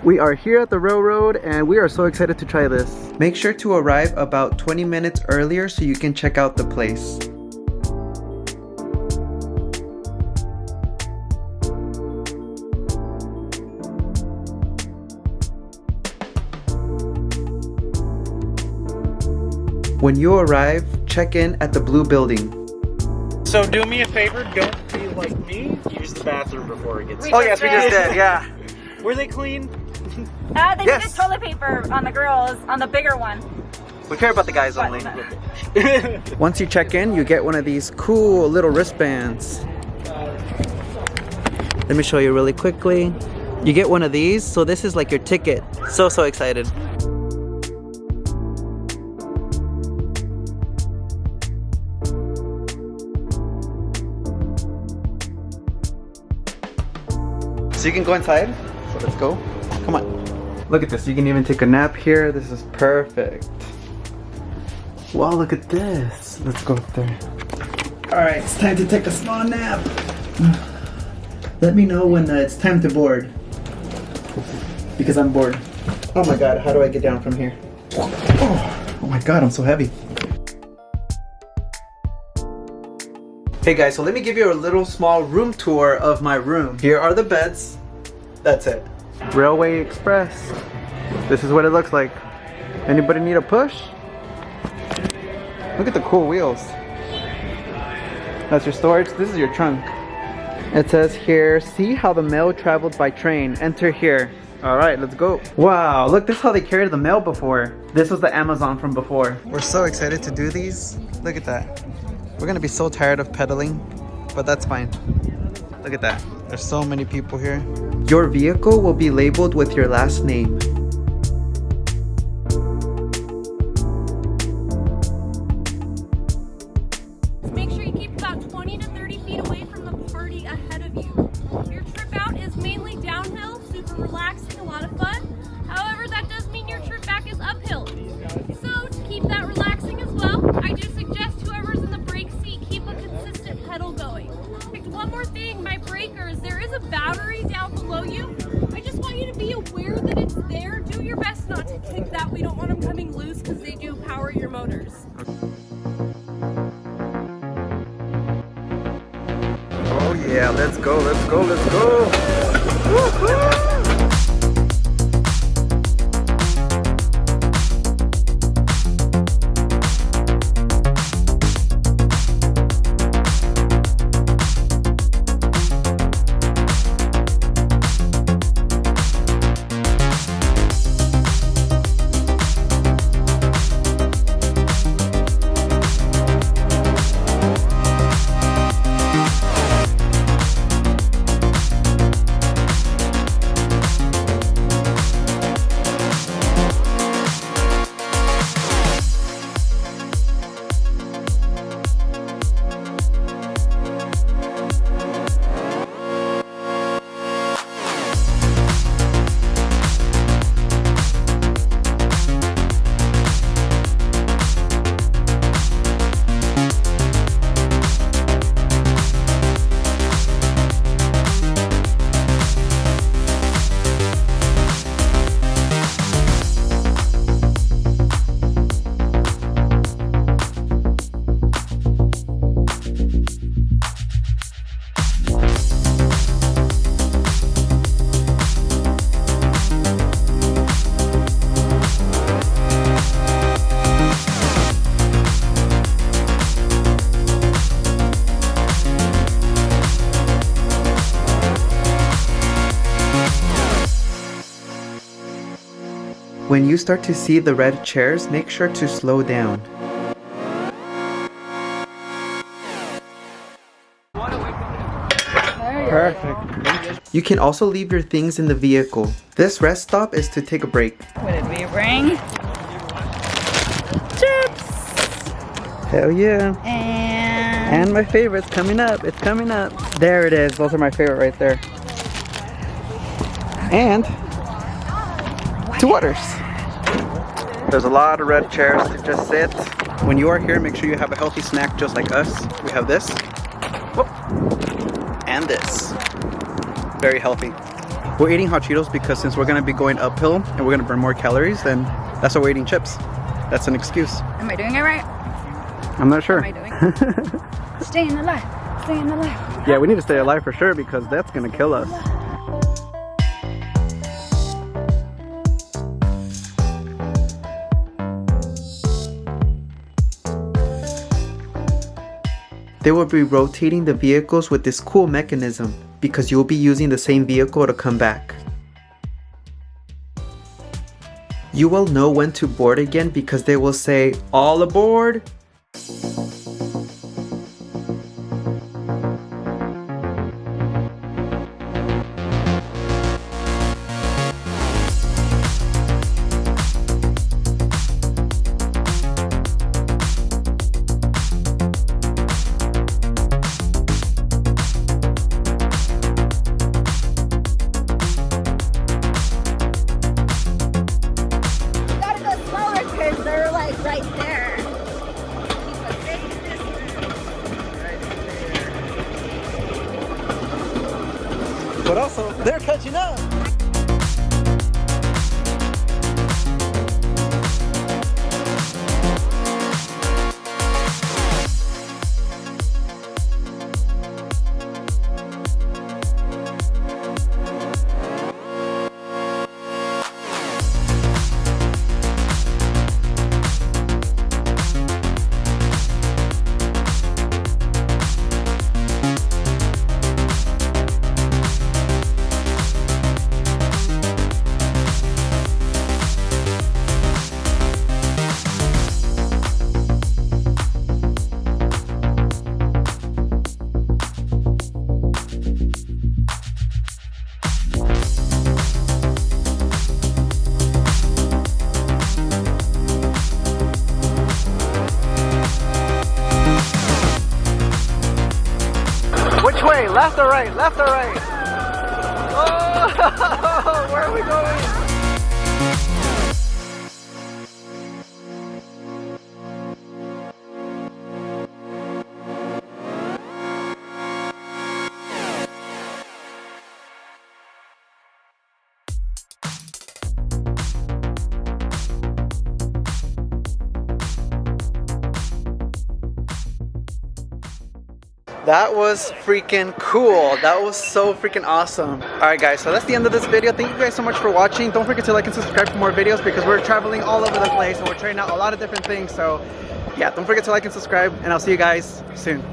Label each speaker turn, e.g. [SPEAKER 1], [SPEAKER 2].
[SPEAKER 1] We are here at the railroad and we are so excited to try this. Make sure to arrive about 20 minutes earlier so you can check out the place. When you arrive, check in at the blue building.
[SPEAKER 2] So do me a favor, don't be like me. Use the bathroom before it gets.
[SPEAKER 1] Oh yes, we just did, yeah.
[SPEAKER 2] Were they clean?
[SPEAKER 3] They needed toilet paper on the girls, on the bigger one.
[SPEAKER 1] We care about the guys only. Once you check in, you get one of these cool little wristbands. Let me show you really quickly. You get one of these, so this is like your ticket. So excited. So you can go inside, so let's go. Come on. Look at this, you can even take a nap here. This is perfect. Wow, look at this. Let's go up there. All right, it's time to take a small nap. Let me know when it's time to board. Because I'm bored. Oh my God, how do I get down from here? Oh my God, I'm so heavy. Hey guys, so let me give you a little small room tour of my room. Here are the beds. That's it. Railway Express. This is what it looks like. Anybody need a push? Look at the cool wheels. That's your storage. This is your trunk. It says here, see how the mail traveled by train. Enter here. All right, let's go. Wow, look, this is how they carried the mail before. This was the Amazon from before. We're so excited to do these. Look at that. We're gonna be so tired of pedaling, but that's fine. Look at that. There's so many people here. Your vehicle will be labeled with your last name.
[SPEAKER 3] Make sure you keep about 20 to 30 feet away from the party ahead of you. Your trip out is mainly downhill, super relaxing, a lot of fun. However, that does mean your trip back is uphill. So to keep that relaxing as well, I do suggest whoever's in the brake seat keep a consistent pedal going. One more thing, my breakers, there is a battery down below you. I just want you to be aware that it's there. Do your best not to kick that. We don't want them coming loose because they do power your motors.
[SPEAKER 1] Oh yeah, let's go, let's go, let's go. Woo-hoo! When you start to see the red chairs, make sure to slow down. Perfect. You can also leave your things in the vehicle. This rest stop is to take a break.
[SPEAKER 3] What did we bring? Chips!
[SPEAKER 1] Hell yeah.
[SPEAKER 3] And
[SPEAKER 1] my favorite's coming up. It's coming up. There it is. Those are my favorite right there. And 2 waters. There's a lot of red chairs to just sit. When you are here, make sure you have a healthy snack just like us. We have this. Whoop. And this. Very healthy. We're eating hot Cheetos because since we're gonna be going uphill and we're gonna burn more calories, then that's why we're eating chips. That's an excuse.
[SPEAKER 4] Am I doing it right?
[SPEAKER 1] I'm not sure.
[SPEAKER 4] What am I doing? Staying alive. Staying alive.
[SPEAKER 1] Yeah, we need to stay alive for sure because that's gonna kill us. They will be rotating the vehicles with this cool mechanism because you'll be using the same vehicle to come back. You will know when to board again because they will say, "All aboard!" But also, they're catching up. Which way? Left or right? Left or right? Oh, where are we going? That was freaking cool. That was so freaking awesome. Alright guys, so that's the end of this video. Thank you guys so much for watching. Don't forget to like and subscribe for more videos because we're traveling all over the place and we're trying out a lot of different things. So yeah, don't forget to like and subscribe and I'll see you guys soon.